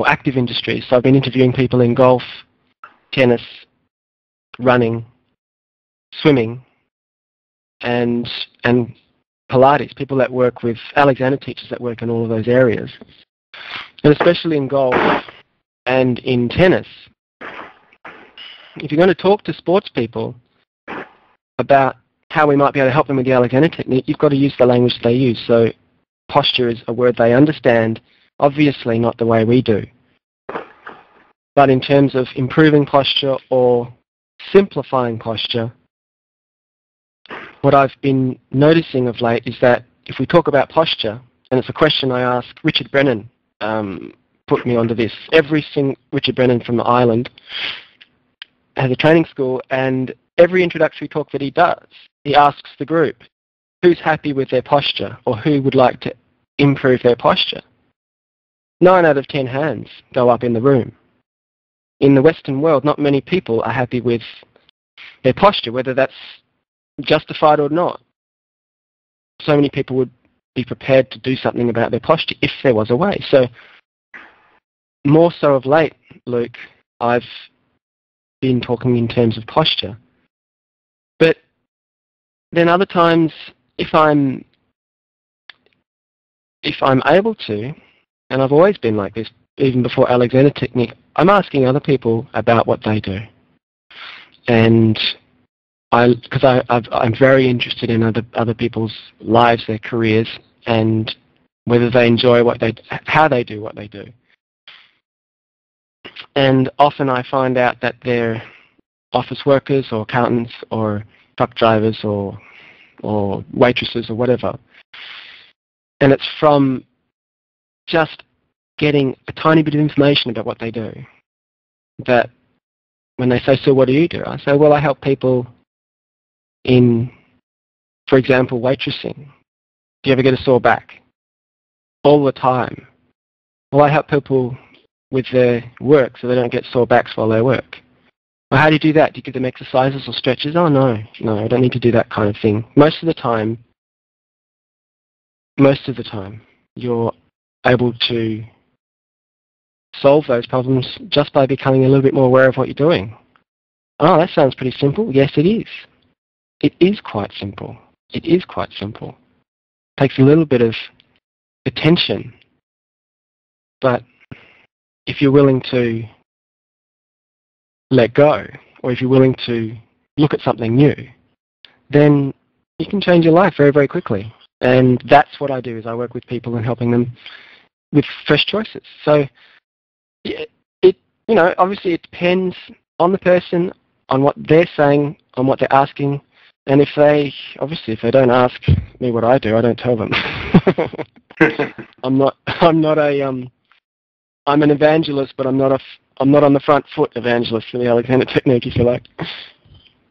or active industries. So I've been interviewing people in golf, tennis, running, swimming, and Pilates, people that work with Alexander teachers that work in all of those areas. And especially in golf and in tennis, if you're going to talk to sports people about how we might be able to help them with the Alexander technique, you've got to use the language they use. So posture is a word they understand, obviously not the way we do. But in terms of improving posture or simplifying posture, what I've been noticing of late is that if we talk about posture, and it's a question I asked Richard Brennan, put me onto this. Richard Brennan from Ireland has a training school, and every introductory talk that he does, he asks the group, who's happy with their posture, or who would like to improve their posture? 9 out of 10 hands go up in the room. In the Western world, not many people are happy with their posture, whether that's justified or not. So many people would be prepared to do something about their posture if there was a way. So more so of late, Luke, I've been talking in terms of posture. But then other times, if I'm able to, and I've always been like this, even before Alexander Technique, I'm asking other people about what they do. And because I'm very interested in other people's lives, their careers, and whether they enjoy how they do what they do. And often I find out that they're office workers or accountants or truck drivers or waitresses or whatever. And it's from just getting a tiny bit of information about what they do that when they say, so what do you do? I say, well, I help people in, for example, waitressing. Do you ever get a sore back? All the time. Well, I help people with their work so they don't get sore backs while they work. Well, how do you do that? Do you give them exercises or stretches? Oh, no, I don't need to do that kind of thing. Most of the time, you're able to solve those problems just by becoming a little bit more aware of what you're doing. Oh, that sounds pretty simple. Yes, it is. It is quite simple. It is quite simple. It takes a little bit of attention. But if you're willing to let go, or if you're willing to look at something new, then you can change your life very, very quickly. And that's what I do, is I work with people and helping them with fresh choices. So obviously it depends on the person, on what they're saying, on what they're asking. And if they don't ask me what I do, I don't tell them. I'm an evangelist, but I'm not on the front foot evangelist for the Alexander Technique, if you like.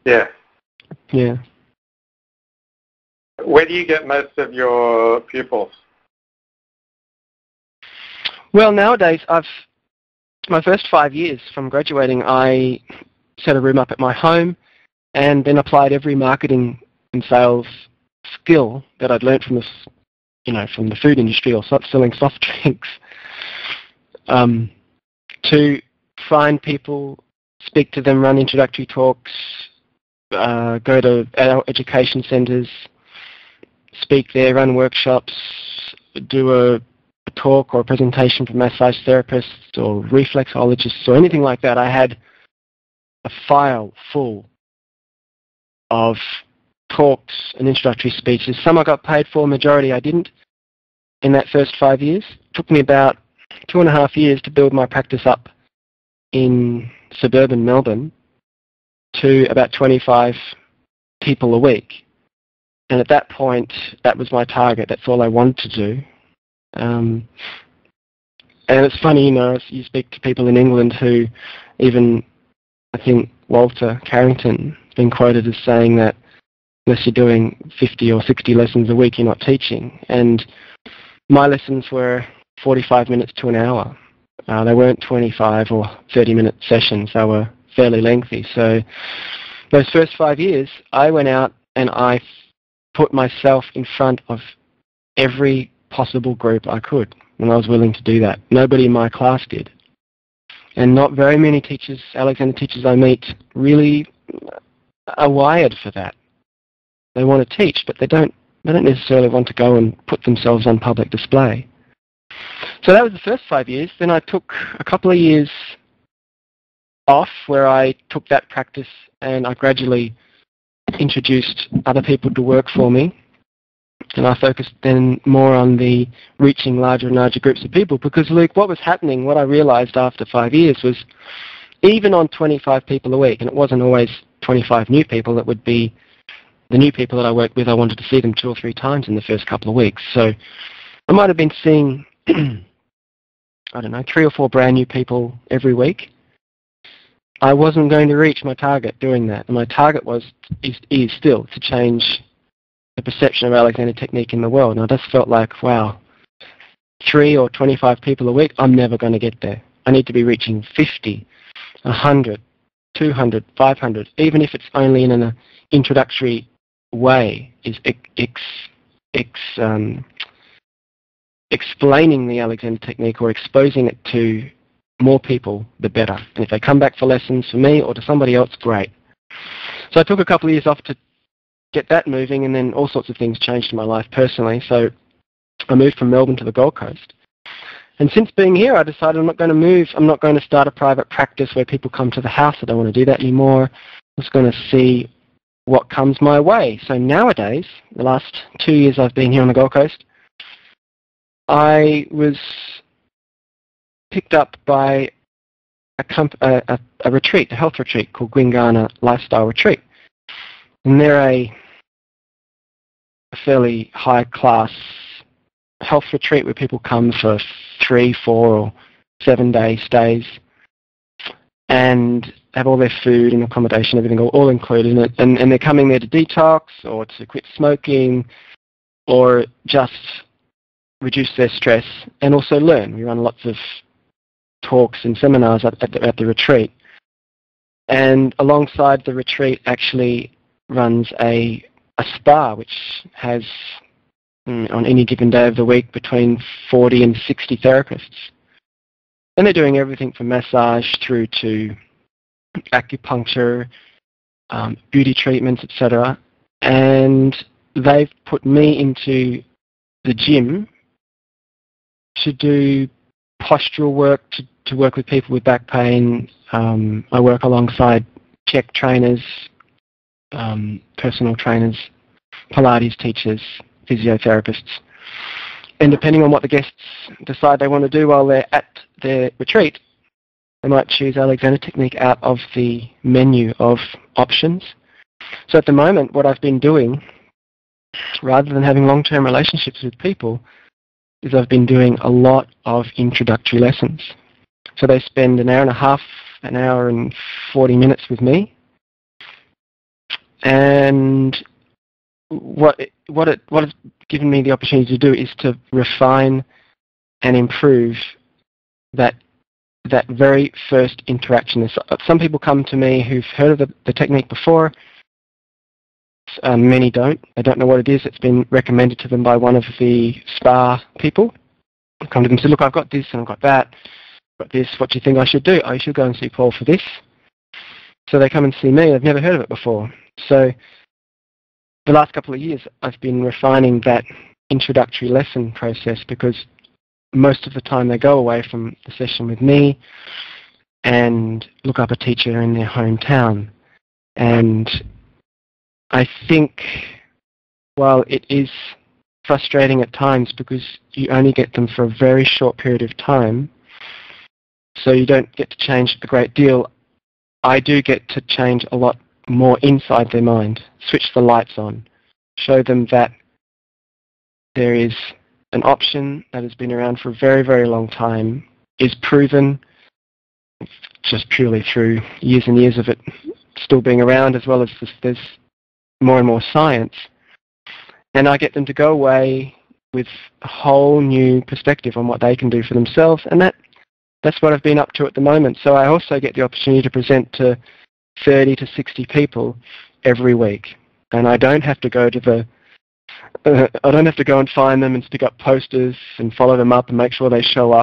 Yeah. Yeah. Where do you get most of your pupils? Well, nowadays, my first 5 years from graduating, I set a room up at my home and then applied every marketing and sales skill that I'd learnt from from the food industry or selling soft drinks, to find people, speak to them, run introductory talks, go to adult education centres, speak there, run workshops, do a talk or a presentation for massage therapists or reflexologists or anything like that. I had a file full of talks and introductory speeches. Some I got paid for, majority I didn't in that first 5 years. It took me about 2.5 years to build my practice up in suburban Melbourne to about 25 people a week. And at that point, that was my target. That's all I wanted to do. And it's funny, you speak to people in England who even, I think Walter Carrington has been quoted as saying that unless you're doing 50 or 60 lessons a week, you're not teaching. And my lessons were 45 minutes to an hour. They weren't 25 or 30-minute sessions. They were fairly lengthy. So those first 5 years, I went out and I put myself in front of every possible group I could, and I was willing to do that. Nobody in my class did. And not very many teachers, Alexander teachers I meet, really are wired for that. They want to teach, but they don't necessarily want to go and put themselves on public display. So that was the first 5 years. Then I took a couple of years off where I took that practice and I gradually introduced other people to work for me. And I focused then more on the reaching larger and larger groups of people, because, Luke, what was happening, what I realised after 5 years was, even on 25 people a week, and it wasn't always 25 new people, it would be the new people that I worked with, I wanted to see them 2 or 3 times in the first couple of weeks. So I might have been seeing, I don't know, 3 or 4 brand new people every week. I wasn't going to reach my target doing that. And my target is still to change the perception of Alexander Technique in the world. And I just felt like, wow, 3 or 25 people a week, I'm never going to get there. I need to be reaching 50, 100, 200, 500, even if it's only in an introductory way, is explaining the Alexander Technique or exposing it to more people, the better. And if they come back for lessons for me or to somebody else, great. So I took a couple of years off to get that moving, and then all sorts of things changed in my life personally. So I moved from Melbourne to the Gold Coast. And since being here, I decided I'm not going to move. I'm not going to start a private practice where people come to the house. I don't want to do that anymore. I'm just going to see what comes my way. So nowadays, the last 2 years I've been here on the Gold Coast, I was picked up by a retreat, a health retreat called Gwingana Lifestyle Retreat. And they're a fairly high-class health retreat where people come for 3, 4 or 7-day stays and have all their food and accommodation, everything all included in it. And they're coming there to detox or to quit smoking or just reduce their stress and also learn. We run lots of talks and seminars at the retreat. And alongside the retreat actually runs a spa which has, on any given day of the week, between 40 and 60 therapists. And they're doing everything from massage through to acupuncture, beauty treatments, etc. And they've put me into the gym to do postural work, to work with people with back pain. I work alongside CHEK trainers, personal trainers, Pilates teachers, physiotherapists. And depending on what the guests decide they want to do while they're at their retreat, they might choose Alexander Technique out of the menu of options. So at the moment, what I've been doing, rather than having long-term relationships with people, is I've been doing a lot of introductory lessons. So they spend an hour and a half, an hour and 40 minutes with me. And what it's given me the opportunity to do is to refine and improve that very first interaction. Some people come to me who've heard of the technique before. Many don't. They don't know what it is. It's been recommended to them by one of the spa people. I come to them and say, look, I've got this and I've got that. I've got this. What do you think I should do? Oh, you should go and see Paul for this. So they come and see me. They've never heard of it before. So the last couple of years, I've been refining that introductory lesson process, because most of the time they go away from the session with me and look up a teacher in their hometown. And I think, while it is frustrating at times because you only get them for a very short period of time, so you don't get to change a great deal, I do get to change a lot more inside their mind, switch the lights on, show them that there is an option that has been around for a very, very long time, is proven just purely through years and years of it still being around, as well as there's more and more science. And I get them to go away with a whole new perspective on what they can do for themselves, and that's what I've been up to at the moment. So I also get the opportunity to present to 30 to 60 people every week, and I don't have to go to I don't have to go and find them and stick up posters and follow them up and make sure they show up.